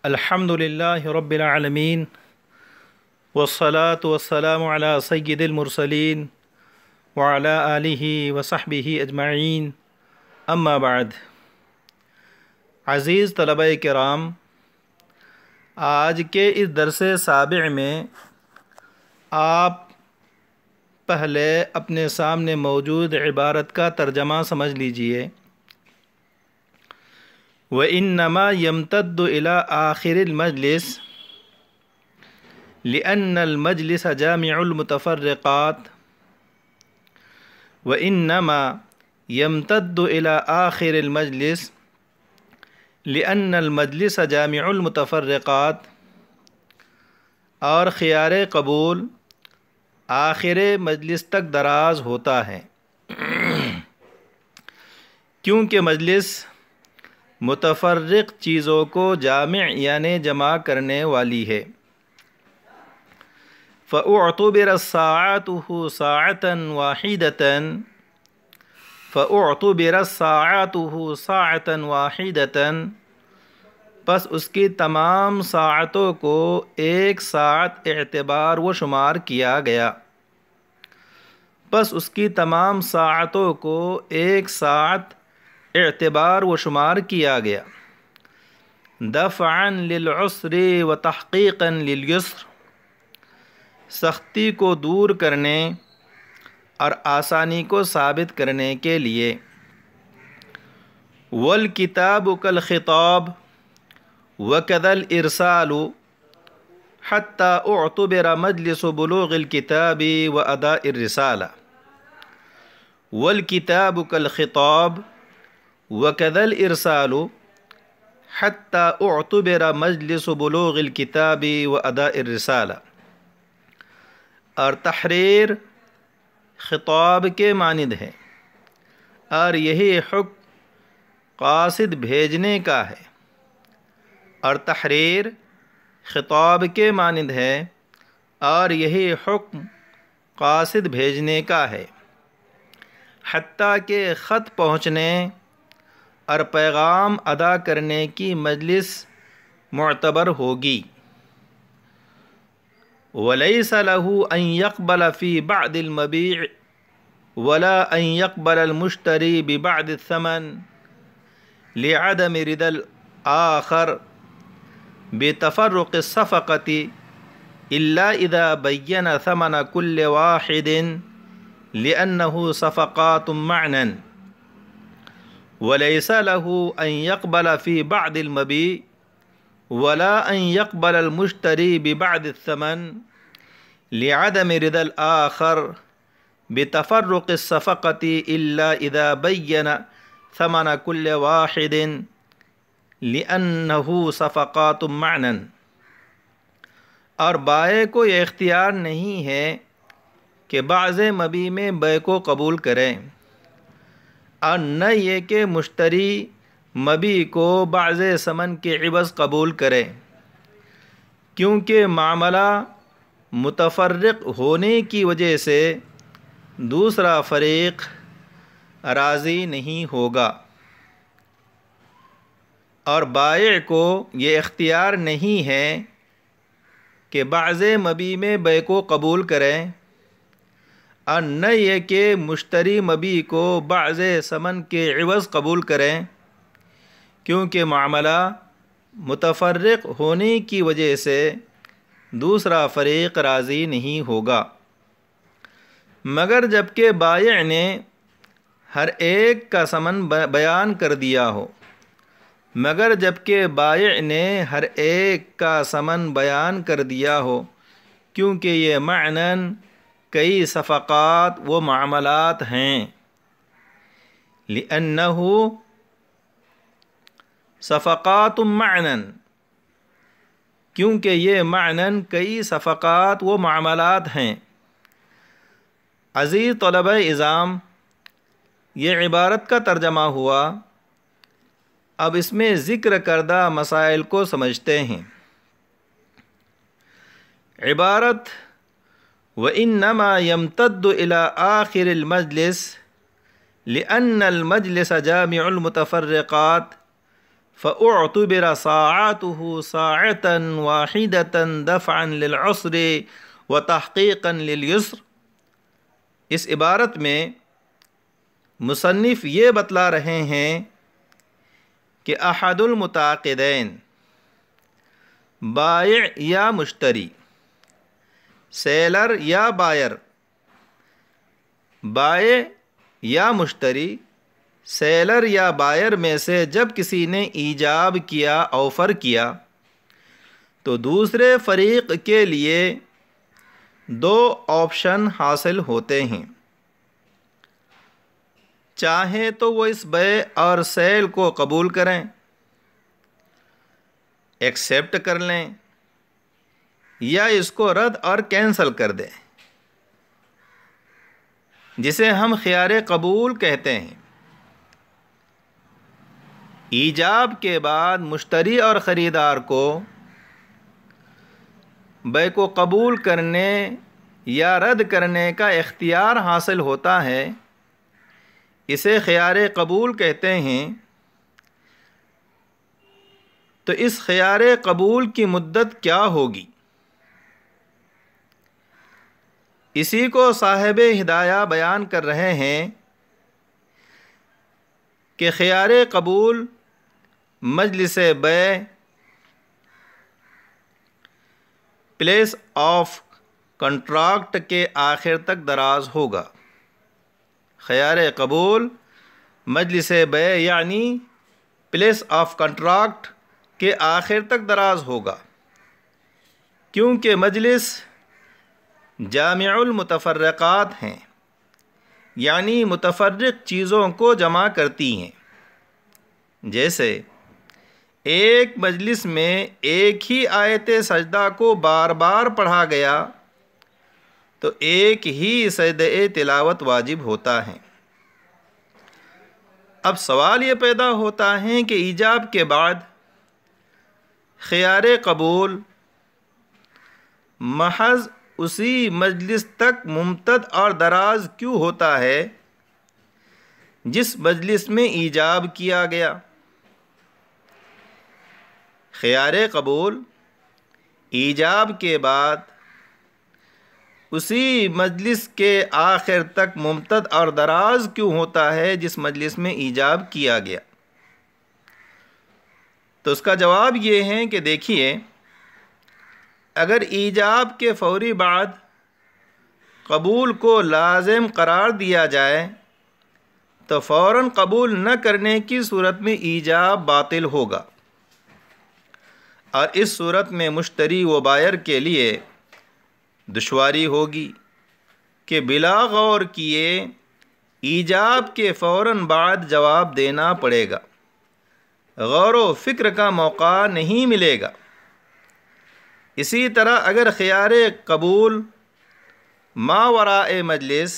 الحمدللہ رب العالمین والصلاة والسلام علی سید المرسلین وعلی آلہ وصحبہ اجمعین اما بعد۔ عزیز طلبہ کرام، آج کے اس درس سابع میں آپ پہلے اپنے سامنے موجود عبارت کا ترجمہ سمجھ لیجئے۔ وَإِنَّمَا يَمْتَدُّ إِلَىٰ آخِرِ الْمَجْلِسِ لِأَنَّ الْمَجْلِسَ جَامِعُ الْمُتَفَرِّقَاتِ وَإِنَّمَا يَمْتَدُّ إِلَىٰ آخِرِ الْمَجْلِسِ لِأَنَّ الْمَجْلِسَ جَامِعُ الْمُتَفَرِّقَاتِ، اور خیار قبول آخر مجلس تک دراز ہوتا ہے، کیونکہ مجلس متفرق چیزوں کو جامع یعنی جمع کرنے والی ہے۔ فَأُعْتُبِرَ سَاعَتُهُ سَاعَةً وَاحِدَةً فَأُعْتُبِرَ سَاعَتُهُ سَاعَةً وَاحِدَةً، پس اس کی تمام ساعتوں کو ایک ساعت اعتبار و شمار کیا گیا، پس اس کی تمام ساعتوں کو ایک ساعت اعتبار و شمار کیا گیا۔ دفعاً للعسر و تحقیقاً للیسر، سختی کو دور کرنے اور آسانی کو ثابت کرنے کے لیے۔ والکتاب کالخطاب وکذا الارسال حتی اعتبر مجلس بلوغ الکتاب و اداء الرسالہ۔ والکتاب کالخطاب وَكَذَا الْإِرْسَالُ حَتَّى اُعْتُبِرَ مَجْلِسُ بُلُوغِ الْكِتَابِ وَأَدَاءِ الرِّسَالَةِ، اور تحریر خطاب کے مانند ہے، اور یہی حکم قاصد بھیجنے کا ہے، اور تحریر خطاب کے مانند ہے، اور یہی حکم قاصد بھیجنے کا ہے، حتیٰ کہ خط پہنچنے اور پیغام ادا کرنے کی مجلس معتبر ہوگی۔ وَلَيْسَ لَهُ أَن يَقْبَلَ فِي بَعْدِ الْمَبِيعِ وَلَا أَن يَقْبَلَ الْمُشْتَرِي بِبَعْدِ الثَّمَنِ لِعَدَمِ رِضَى الْآخَرِ بِتَفَرُّقِ الصَّفَقَةِ إِلَّا إِذَا بَيَّنَ ثَمَنَ كُلِّ وَاحِدٍ لِأَنَّهُ صَفَقَاتٌ مَعْنًى۔ وَلَيْسَ لَهُ أَن يَقْبَلَ فِي بَعْدِ الْمَبِيعِ وَلَا أَن يَقْبَلَ الْمُشْتَرِي بِبَعْدِ الثَّمَنِ لِعَدَمِ رِضَى الْآخَرِ بِتَفَرُّقِ الصَّفَقَةِ إِلَّا إِذَا بَيَّنَ ثَمَنَ كُلِّ وَاحِدٍ لِأَنَّهُ صَفَقَاتٌ مَعْنًى، اور بائع کو یہ اختیار نہیں ہے کہ بعض مبیع میں بیع کو قبول کریں، اور نہ یہ کہ مشتری مبیع کو بعض ثمن کے عوض قبول کرے، کیونکہ معاملہ متفرق ہونے کی وجہ سے دوسرا فریق راضی نہیں ہوگا، اور بائع کو یہ اختیار نہیں ہے کہ بعض مبیع میں بیع کو قبول کریں، اور نہ یہ کہ مشتری مبیع کو بعض ثمن کے عوض قبول کریں، کیونکہ معاملہ متفرق ہونے کی وجہ سے دوسرا فریق راضی نہیں ہوگا، مگر جب کہ بائع نے ہر ایک کا ثمن بیان کر دیا ہو، کیونکہ یہ معناً کئی صفقات و معاملات ہیں۔ لِأَنَّهُ صفقات معناً، کیونکہ یہ معناً کئی صفقات و معاملات ہیں۔ عزیز طلبہ اعزام، یہ عبارت کا ترجمہ ہوا، اب اس میں ذکر کردہ مسائل کو سمجھتے ہیں۔ عبارت وَإِنَّمَا يَمْتَدُّ إِلَىٰ آخِرِ الْمَجْلِسِ لِأَنَّ الْمَجْلِسَ جَامِعُ الْمُتَفَرِّقَاتِ فَأُعْتُبِرَ سَاعَتُهُ سَاعَةً وَاحِدَةً دَفْعًا لِلْعُسْرِ وَتَحْقِيقًا لِلْيُسْرِ۔ اس عبارت میں مصنف یہ بتلا رہے ہیں کہ احد المتعاقدین، بائع یا مشتری، سیلر یا بائر، بائع یا مشتری، سیلر یا بائر میں سے جب کسی نے ایجاب کیا، آفر کیا، تو دوسرے فریق کے لیے دو آپشن حاصل ہوتے ہیں۔ چاہیں تو وہ اس بیع اور سیل کو قبول کریں، ایکسیپٹ کر لیں، یا اس کو رد اور کینسل کر دیں، جسے ہم خیار قبول کہتے ہیں۔ ایجاب کے بعد مشتری اور خریدار کو بیع کو قبول کرنے یا رد کرنے کا اختیار حاصل ہوتا ہے، اسے خیار قبول کہتے ہیں۔ تو اس خیار قبول کی مدت کیا ہوگی؟ اسی کو صاحب ہدایہ بیان کر رہے ہیں کہ خیار قبول مجلس بیع پلیس آف کنٹریکٹ کے آخر تک دراز ہوگا۔ خیار قبول مجلس بیع یعنی پلیس آف کنٹریکٹ کے آخر تک دراز ہوگا، کیونکہ مجلس جامع المتفرقات ہیں، یعنی متفرق چیزوں کو جمع کرتی ہیں۔ جیسے ایک مجلس میں ایک ہی آیت سجدہ کو بار بار پڑھا گیا تو ایک ہی سجدہ تلاوت واجب ہوتا ہے۔ اب سوال یہ پیدا ہوتا ہے کہ ایجاب کے بعد خیار قبول محض اسی مجلس تک ممتد اور دراز کیوں ہوتا ہے جس مجلس میں ایجاب کیا گیا؟ خیار قبول ایجاب کے بعد اسی مجلس کے آخر تک ممتد اور دراز کیوں ہوتا ہے جس مجلس میں ایجاب کیا گیا؟ تو اس کا جواب یہ ہے کہ دیکھیے، اگر ایجاب کے فوری بعد قبول کو لازم قرار دیا جائے تو فوراً قبول نہ کرنے کی صورت میں ایجاب باطل ہوگا، اور اس صورت میں مشتری و بائر کے لیے دشواری ہوگی کہ بلا غور کیے ایجاب کے فوراً بعد جواب دینا پڑے گا، غور و فکر کا موقع نہیں ملے گا۔ اسی طرح اگر خیار قبول ما وراء مجلس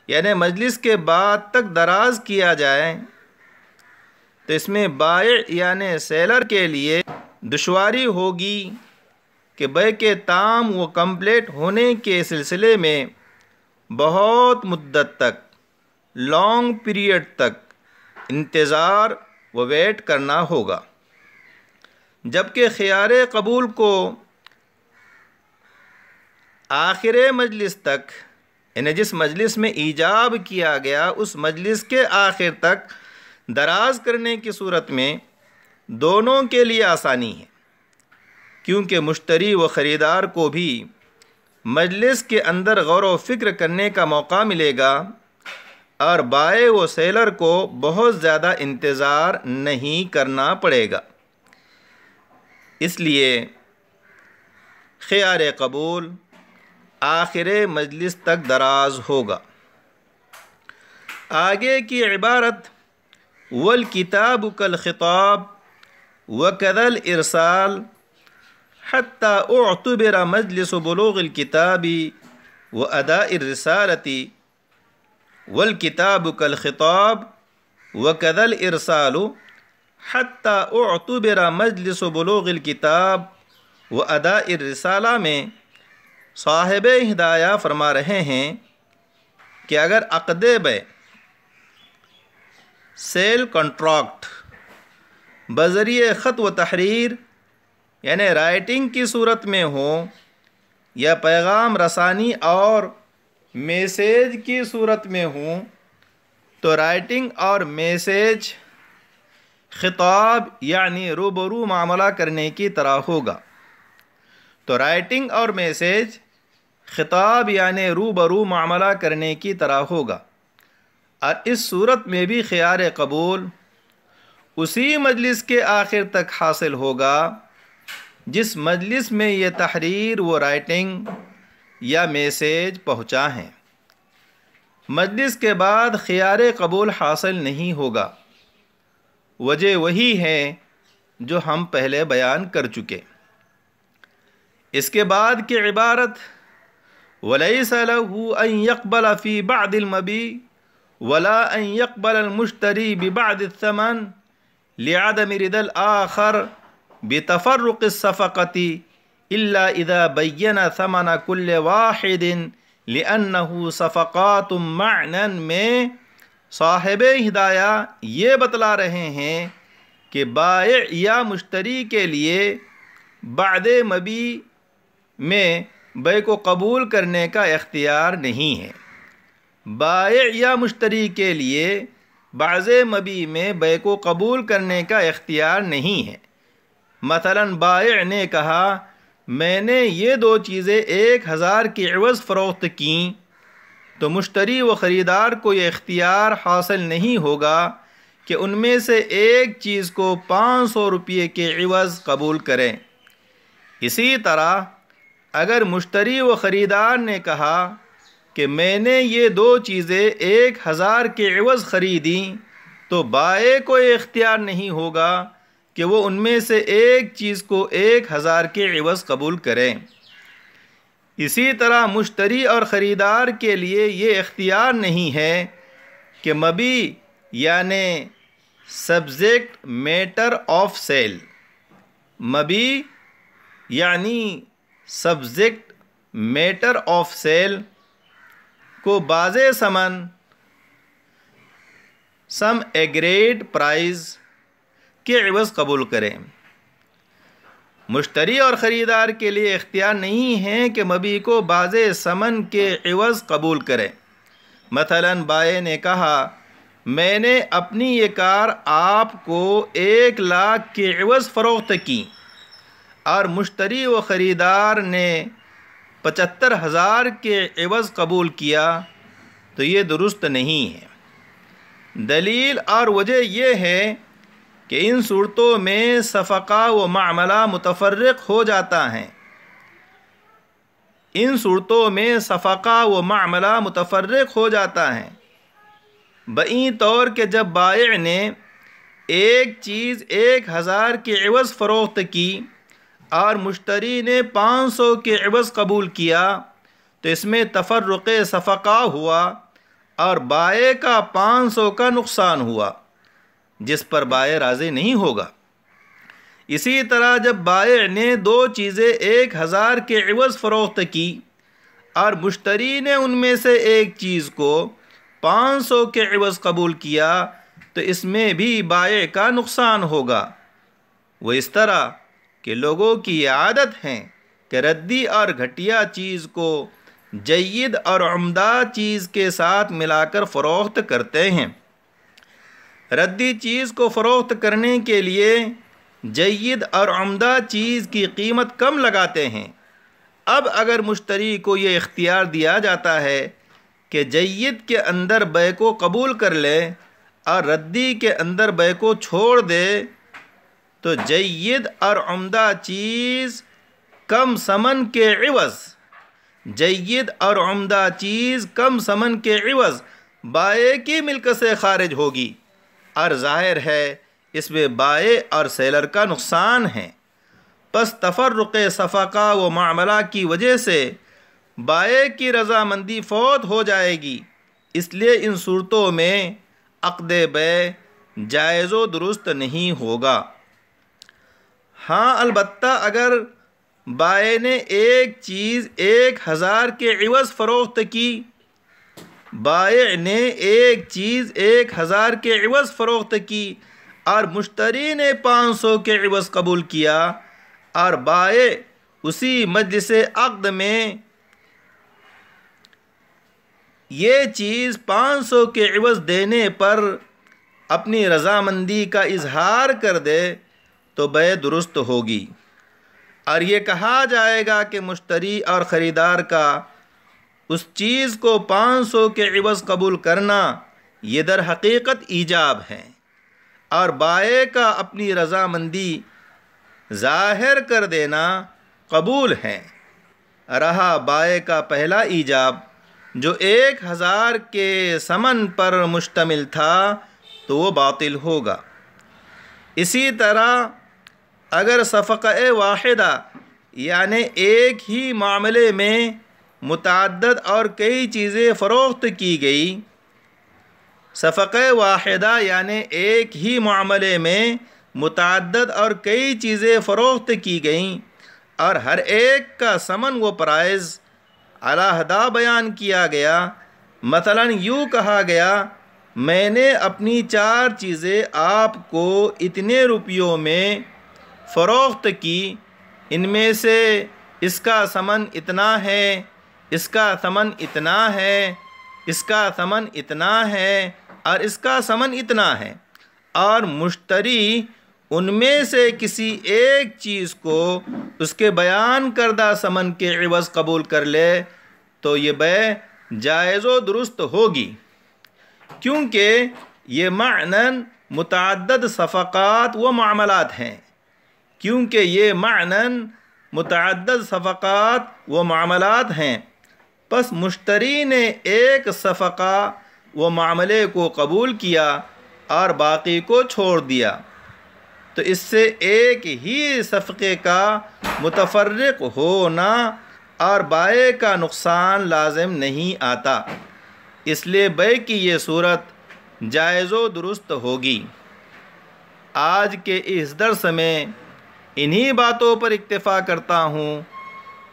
یعنی مجلس کے بعد تک دراز کیا جائے تو اس میں بائع یعنی سیلر کے لیے دشواری ہوگی کہ بیع کے تام و کمپلیٹ ہونے کے سلسلے میں بہت مدت تک، لانگ پیریڈ تک انتظار و ویٹ کرنا ہوگا، جبکہ خیار قبول کو آخر مجلس تک یعنی جس مجلس میں ایجاب کیا گیا اس مجلس کے آخر تک دراز کرنے کی صورت میں دونوں کے لیے آسانی ہے، کیونکہ مشتری و خریدار کو بھی مجلس کے اندر غور و فکر کرنے کا موقع ملے گا، اور بائع و سیلر کو بہت زیادہ انتظار نہیں کرنا پڑے گا۔ اس لیے خیار قبول آخر مجلس تک دراز ہوگا۔ آگے کی عبارت والکتاب کالخطاب وکذا الارسال حتی اعتبر مجلس بلوغ الکتاب واداء الرسالة والکتاب کالخطاب وکذا الارسال حتی اعتبر مجلس بلوغ الکتاب و اداء الرسالہ میں صاحب ہدایہ فرما رہے ہیں کہ اگر عقد بیع سیل کنٹریکٹ بذریعہ خط و تحریر یعنی رائٹنگ کی صورت میں ہو یا پیغام رسانی اور میسیج کی صورت میں ہوں تو رائٹنگ اور میسیج خطاب یعنی روبرو معاملہ کرنے کی طرح ہوگا۔ تو رائٹنگ اور میسیج خطاب یعنی روبرو معاملہ کرنے کی طرح ہوگا، اور اس صورت میں بھی خیار قبول اسی مجلس کے آخر تک حاصل ہوگا جس مجلس میں یہ تحریر و رائٹنگ یا میسیج پہنچا ہے۔ مجلس کے بعد خیار قبول حاصل نہیں ہوگا، وجہ وہی ہے جو ہم پہلے بیان کر چکے۔ اس کے بعد کی عبارت وَلَيْسَ لَهُ أَن يَقْبَلَ فِي بَعْدِ الْمَبِيعِ وَلَا أَن يَقْبَلَ الْمُشْتَرِي بِبَعْدِ الثَّمَنِ لِعَدَمِ رِضَى الْآخَرِ بِتَفَرُّقِ الصَّفَقَةِ إِلَّا إِذَا بَيَّنَ ثَمَنَ كُلِّ وَاحِدٍ لِأَنَّهُ صَفَقَاتٌ مَعْنًا میں صاحب ہدایہ یہ بتلا رہے ہیں کہ بائع یا مشتری کے لیے بعد مبیع میں بیع کو قبول کرنے کا اختیار نہیں ہے۔ بائع یا مشتری کے لیے بعض مبیع میں بیع کو قبول کرنے کا اختیار نہیں ہے۔ مثلا بائع نے کہا میں نے یہ دو چیزیں 1000 کی عوض فروخت کیں، تو مشتری و خریدار کو یہ اختیار حاصل نہیں ہوگا کہ ان میں سے ایک چیز کو 500 روپے کے عوض قبول کریں۔ اسی طرح اگر مشتری و خریدار نے کہا کہ میں نے یہ دو چیزیں 1000 کے عوض خریدیں، تو بائع کو یہ اختیار نہیں ہوگا کہ وہ ان میں سے ایک چیز کو 1000 کے عوض قبول کریں۔ اسی طرح مشتری اور خریدار کے لیے یہ اختیار نہیں ہے کہ مبیع یعنی سبجیکٹ میٹر آف سیل، مبیع یعنی سبجیکٹ میٹر آف سیل کو باز ثمن سم ایگریڈ پرائز کے عوض قبول کریں۔ مشتری اور خریدار کے لیے اختیار نہیں ہے کہ مبیع کو باز ثمن کے عوض قبول کریں۔ مثلا بائع نے کہا میں نے اپنی یہ کار آپ کو 1 لاکھ کے عوض فروخت کی، اور مشتری و خریدار نے 75,000 کے عوض قبول کیا، تو یہ درست نہیں ہے۔ دلیل اور وجہ یہ ہے کہ ان صورتوں میں صفقہ و معاملہ متفرق ہو جاتا ہے۔ ان صورتوں میں صفقہ و معاملہ متفرق ہو جاتا ہے، بئیں طور کہ جب بائع نے ایک چیز 1000 کے عوض فروخت کی اور مشتری نے 500 کے عوض قبول کیا، تو اس میں تفرق صفقہ ہوا اور بائع کا 500 کا نقصان ہوا، جس پر بائع راضی نہیں ہوگا۔ اسی طرح جب بائع نے دو چیزیں 1000 کے عوض فروخت کی اور مشتری نے ان میں سے ایک چیز کو 500 کے عوض قبول کیا، تو اس میں بھی بائع کا نقصان ہوگا۔ وہ اس طرح کہ لوگوں کی یہ عادت ہے کہ ردی اور گھٹیا چیز کو جید اور عمدہ چیز کے ساتھ ملا کر فروخت کرتے ہیں۔ ردی چیز کو فروخت کرنے کے لیے جید اور عمدہ چیز کی قیمت کم لگاتے ہیں۔ اب اگر مشتری کو یہ اختیار دیا جاتا ہے کہ جید کے اندر بیع کو قبول کر لے اور ردی کے اندر بیع کو چھوڑ دے، تو جید اور عمدہ چیز کم ثمن کے عوض کم ثمن کے عوض بائع کی ملکت سے خارج ہوگی، اور ظاہر ہے اس میں بائع اور سیلر کا نقصان ہے۔ پس تفرق صفقہ و معاملہ کی وجہ سے بائع کی رضامندی فوت ہو جائے گی، اس لیے ان صورتوں میں عقد بیع جائز و درست نہیں ہوگا۔ ہاں البتہ اگر بائع نے ایک چیز 1000 کے عوض فروخت کی، بائع نے ایک چیز 1000 کے عوض فروخت کی اور مشتری نے 500 کے عوض قبول کیا، اور بائع اسی مجلس عقد میں یہ چیز 500 کے عوض دینے پر اپنی رضامندی کا اظہار کر دے تو بیع درست ہوگی، اور یہ کہا جائے گا کہ مشتری اور خریدار کا اس چیز کو 500 کے عوض قبول کرنا یہ در حقیقت ایجاب ہے، اور بائع کا اپنی رضامندی ظاہر کر دینا قبول ہے۔ رہا بائع کا پہلا ایجاب جو 1000 کے ثمن پر مشتمل تھا تو وہ باطل ہوگا۔ اسی طرح اگر صفقہ واحدہ یعنی ایک ہی معاملے میں متعدد اور کئی چیزیں فروخت کی گئی، صفقہ واحدہ یعنی ایک ہی معاملے میں متعدد اور کئی چیزیں فروخت کی گئیں اور ہر ایک کا ثمن و پرائز علیحدہ بیان کیا گیا، مثلا یوں کہا گیا میں نے اپنی 4 چیزیں آپ کو اتنے روپیوں میں فروخت کی، ان میں سے اس کا ثمن اتنا ہے، اس کا ثمن اتنا ہے، اس کا ثمن اتنا ہے اور اس کا ثمن اتنا ہے، اور مشتری ان میں سے کسی ایک چیز کو اس کے بیان کردہ ثمن کے عوض قبول کر لے تو یہ بیع جائز و درست ہوگی، کیونکہ یہ معناً متعدد صفقات و معاملات ہیں، کیونکہ یہ معناً متعدد صفقات و معاملات ہیں، پس مشتری نے ایک صفقہ و معاملے کو قبول کیا اور باقی کو چھوڑ دیا تو اس سے ایک ہی صفقے کا متفرق ہونا اور بائع کا نقصان لازم نہیں آتا، اس لیے بیع کی یہ صورت جائز و درست ہوگی۔ آج کے اس درس میں انہی باتوں پر اکتفا کرتا ہوں۔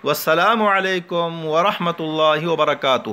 والسلام علیکم ورحمۃ اللہ وبرکاتہ۔